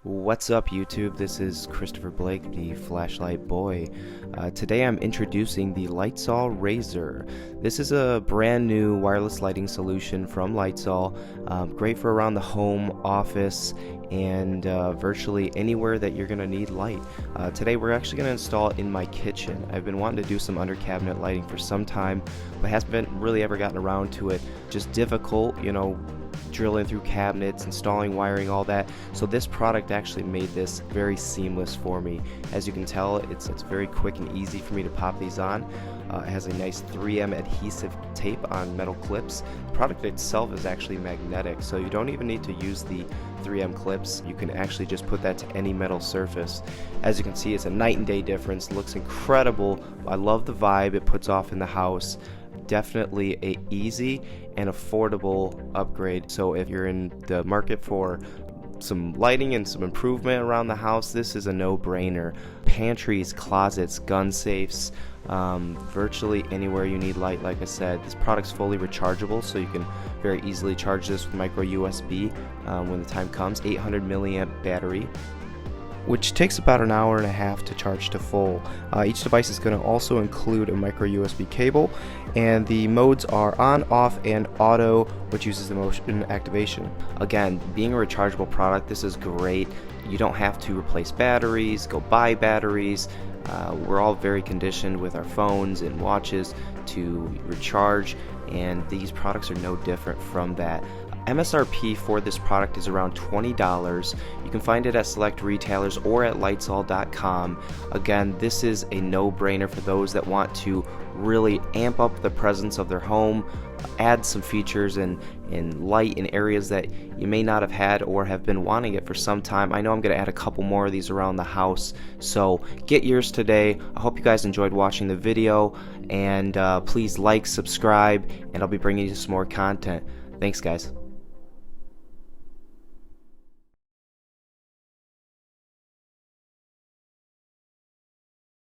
What's up YouTube? This is Christopher Blake, the Flashlight Boy. Today I'm introducing the LitezAll Razor. This is a brand new wireless lighting solution from LitezAll, great for around the home, office, and virtually anywhere that you're going to need light. Today we're actually going to install it in my kitchen. I've been wanting to do some under cabinet lighting for some time, but haven't really ever gotten around to it. Just difficult, drilling through cabinets, installing wiring, all that. So this product actually made this very seamless for me. As you can tell, it's very quick and easy for me to pop these on. It has a nice 3M adhesive tape on metal clips. The product itself is actually magnetic, so you don't even need to use the 3M clips. You can actually just put that to any metal surface. As you can see, it's a night and day difference. It looks incredible. I love the vibe it puts off in the house. Definitely a easy and affordable upgrade. So if you're in the market for some lighting and some improvement around the house, this is a no-brainer. Pantries, closets, gun safes, virtually anywhere you need light. Like I said, this product's fully rechargeable, so you can very easily charge this with micro USB when the time comes. 800 milliamp battery, which takes about an hour and a half to charge to full. Each device is going to also include a micro USB cable, and the modes are on, off, and auto, which uses the motion activation. Again, being a rechargeable product, this is great. You don't have to replace batteries, go buy batteries. We're all very conditioned with our phones and watches to recharge, and these products are no different from that. MSRP for this product is around $20. You can find it at select retailers or at litezall.com. Again, this is a no-brainer for those that want to really amp up the presence of their home, add some features and light in areas that you may not have had or have been wanting it for some time. I know I'm going to add a couple more of these around the house, so get yours today. I hope you guys enjoyed watching the video, and please like, subscribe, and I'll be bringing you some more content. Thanks, guys.